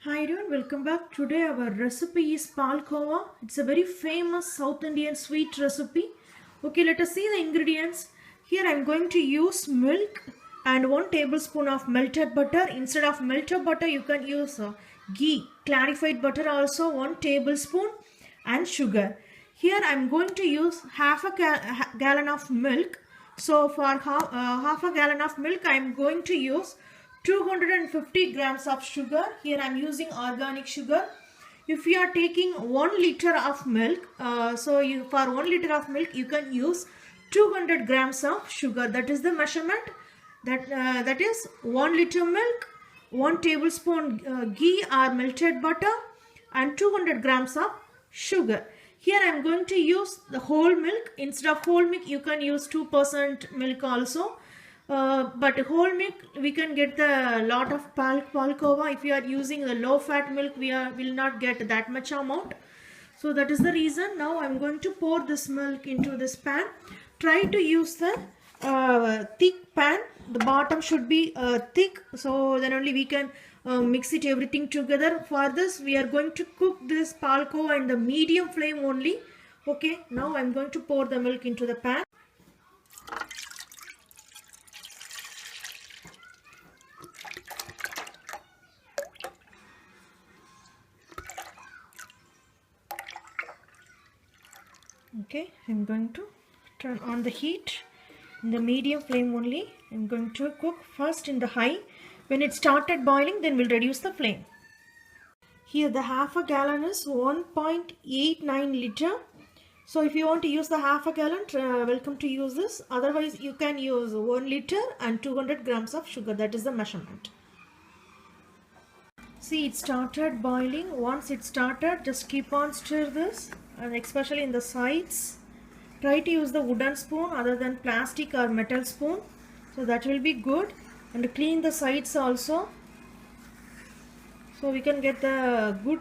Hi everyone, welcome back. Today our recipe is Palkova. It's a very famous South Indian sweet recipe. Okay, let us see the ingredients. Here I am going to use milk and 1 tablespoon of melted butter. Instead of melted butter, you can use ghee, clarified butter also 1 tablespoon and sugar. Here I am going to use half a gallon of milk. So for half a gallon of milk, I am going to use 250 grams of sugar. Here I am using organic sugar. If you are taking 1 liter of milk, for 1 liter of milk you can use 200 grams of sugar. That is the measurement. That is 1 liter milk, 1 tablespoon ghee or melted butter, and 200 grams of sugar. Here I am going to use the whole milk. Instead of whole milk, you can use 2% milk also. But whole milk we can get the lot of Palkova. If you are using the low fat milk, will not get that much amount. So that is the reason. Now I am going to pour this milk into this pan. Try to use the thick pan. The bottom should be thick, so then only we can mix it everything together. For this we are going to cook this Palkova in the medium flame only. Okay, now I am going to pour the milk into the pan. Okay, I'm going to turn on the heat in the medium flame only. I'm going to cook first in the high. When it started boiling, then we'll reduce the flame. Here the half a gallon is 1.89 liter. So if you want to use the half a gallon, welcome to use this. Otherwise you can use 1 liter and 200 grams of sugar. That is the measurement. See, it started boiling. Once it started, just keep on stir this, and especially in the sides. Try to use the wooden spoon other than plastic or metal spoon, so that will be good. And clean the sides also, so we can get the good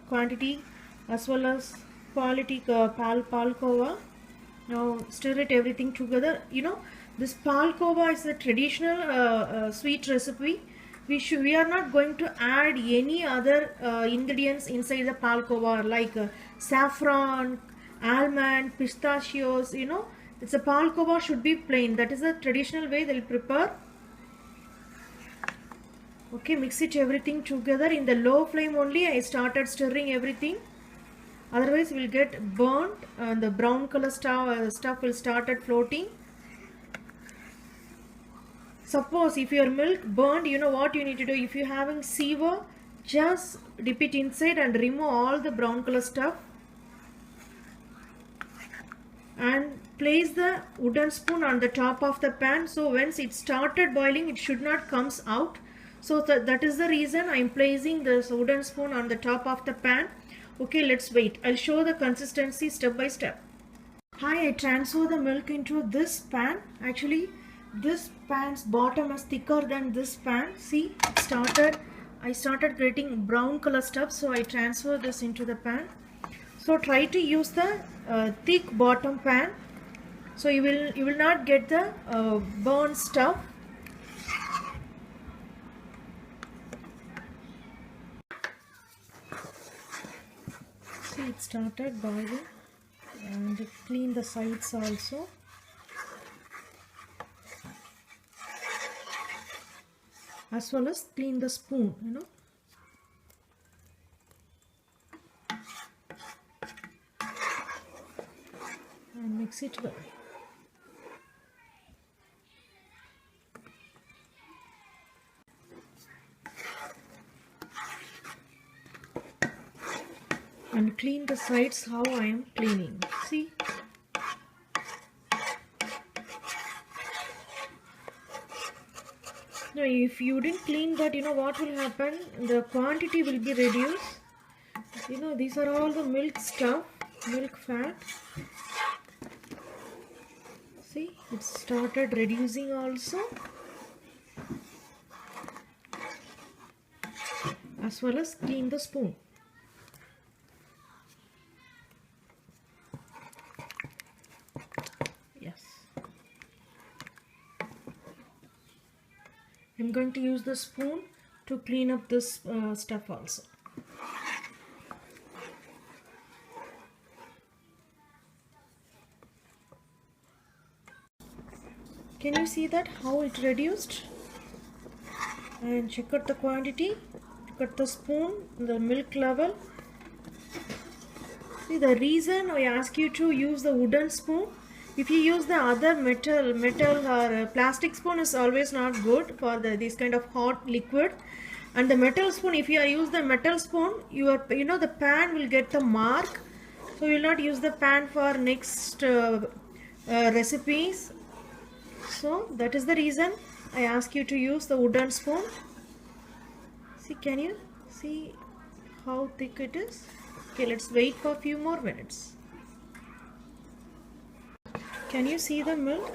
quantity as well as quality Palkova. Now stir it everything together. You know, this Palkova is a traditional sweet recipe. We are not going to add any other ingredients inside the Palkova like saffron, almond, pistachios. You know, it's a Palkova should be plain. That is the traditional way they'll prepare. Okay, mix it everything together in the low flame only. I started stirring everything. Otherwise we'll get burnt and the brown color stuff will started floating. Suppose if your milk burned, you know what you need to do. If you're having sieve, just dip it inside and remove all the brown color stuff. And place the wooden spoon on the top of the pan. So once it started boiling, it should not comes out. So that is the reason I am placing this wooden spoon on the top of the pan. Okay, let's wait. I'll show the consistency step by step. Hi, I transfer the milk into this pan. Actually, this pan's bottom is thicker than this pan. See, I started getting brown color stuff, so I transfer this into the pan. So try to use the thick bottom pan, so you will not get the burnt stuff. See, it started boiling, and clean the sides also. As well as clean the spoon, you know. And mix it well. And clean the sides how I am cleaning. See? Now if you didn't clean that, you know what will happen? The quantity will be reduced. You know, these are all the milk stuff, milk fat. See, it started reducing also. As well as clean the spoon. Yes. I'm going to use the spoon to clean up this stuff also. Can you see that how it reduced? And check out the quantity, check out the spoon, the milk level. See, the reason I ask you to use the wooden spoon, if you use the other metal or plastic spoon is always not good for this kind of hot liquid. And the metal spoon, if you use the metal spoon, the pan will get the mark. So you will not use the pan for next recipes. So that is the reason I ask you to use the wooden spoon. See, can you see how thick it is? Okay, let's wait for a few more minutes. Can you see the milk?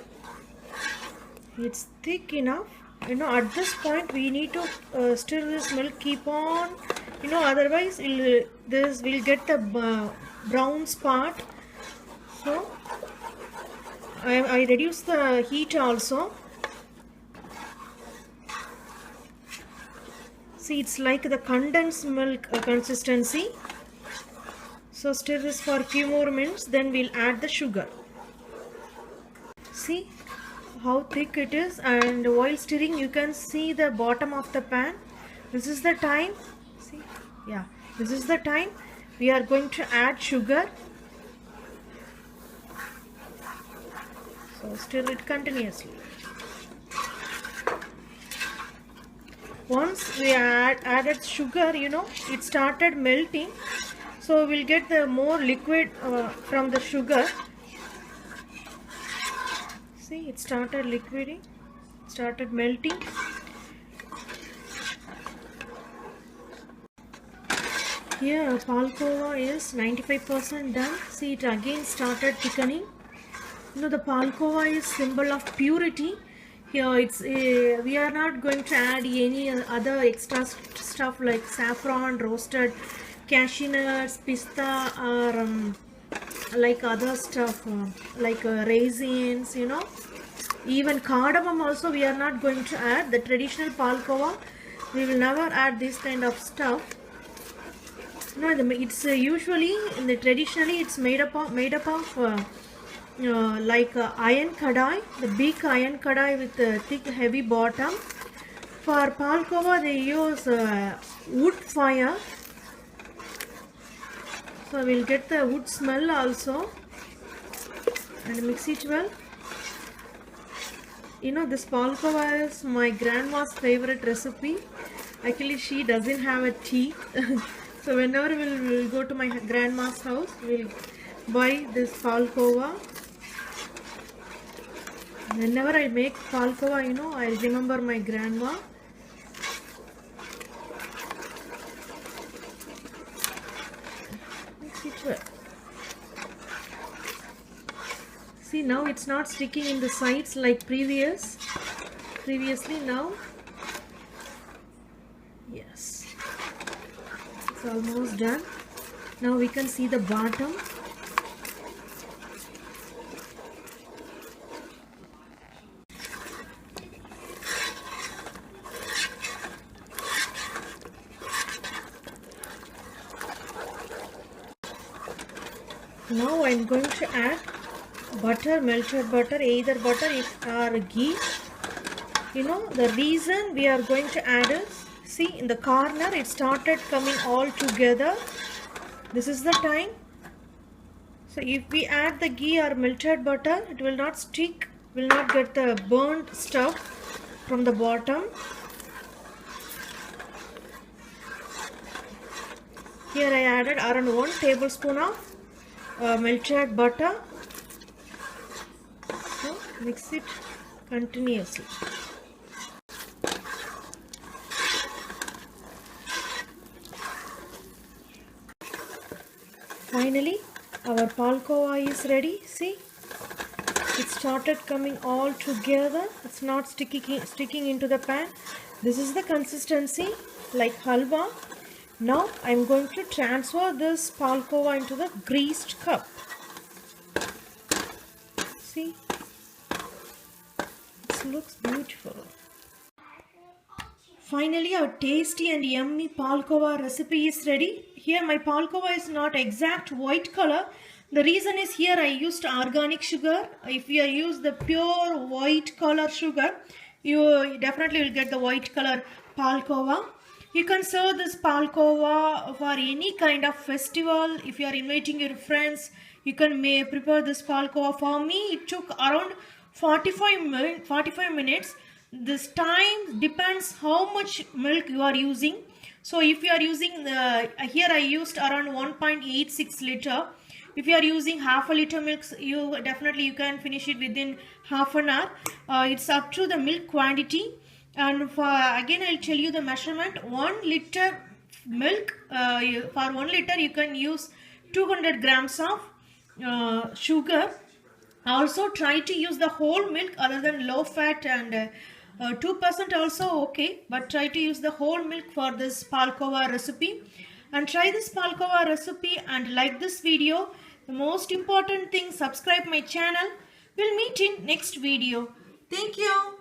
It's thick enough. At this point we need to stir this milk, keep on, otherwise this will get the brown spot. So I reduce the heat also. See, it's like the condensed milk consistency. So stir this for a few more minutes, then we'll add the sugar. See how thick it is, and while stirring you can see the bottom of the pan. This is the time. See, yeah, this is the time we are going to add sugar. So stir it continuously. Once we added sugar, it started melting. So we'll get the more liquid from the sugar. See, it started liquiding, started melting. Here Palkova is 95% done. See, it again started thickening. The Palkova is symbol of purity. Here it's we are not going to add any other extra stuff like saffron, roasted cashew nuts, pista, or like other stuff like raisins, even cardamom also we are not going to add. The traditional Palkova, we will never add this kind of stuff. It's usually traditionally it's made up of like iron kadai, the big iron kadai with a thick heavy bottom. For Palkova they use wood fire. So we'll get the wood smell also, and mix it well. This Palkova is my grandma's favorite recipe. Actually, she doesn't have a teeth. So whenever we'll go to my grandma's house, we'll buy this Palkova. Whenever I make Palkova, I remember my grandma. See, now it's not sticking in the sides like previously. Now, yes, it's almost done. Now we can see the bottom. Now I'm going to add butter, melted butter, either butter or ghee. The reason we are going to add is, see, in the corner it started coming all together. This is the time. So if we add the ghee or melted butter, it will not stick, will not get the burnt stuff from the bottom. Here I added around 1 tablespoon of melted butter. So mix it continuously. Finally, our Palkova is ready. See, it started coming all together. It's not sticking into the pan. This is the consistency like halwa. Now I am going to transfer this Palkova into the greased cup. See, it looks beautiful. Finally, our tasty and yummy Palkova recipe is ready. Here my Palkova is not exact white color. The reason is here I used organic sugar. If you use the pure white color sugar, you definitely will get the white color Palkova. You can serve this Palkova for any kind of festival. If you are inviting your friends, you can prepare this Palkova. For me, it took around 45 minutes. This time depends how much milk you are using. So if you are using, here I used around 1.86 liter. If you are using half a liter milk, you can finish it within half an hour. It's up to the milk quantity. And again I'll tell you the measurement. 1 liter milk, for 1 liter you can use 200 grams of sugar. Also try to use the whole milk other than low fat, and 2% also okay, but try to use the whole milk for this Palkova recipe. And try this Palkova recipe and like this video. The most important thing, subscribe my channel. We'll meet in next video. Thank you.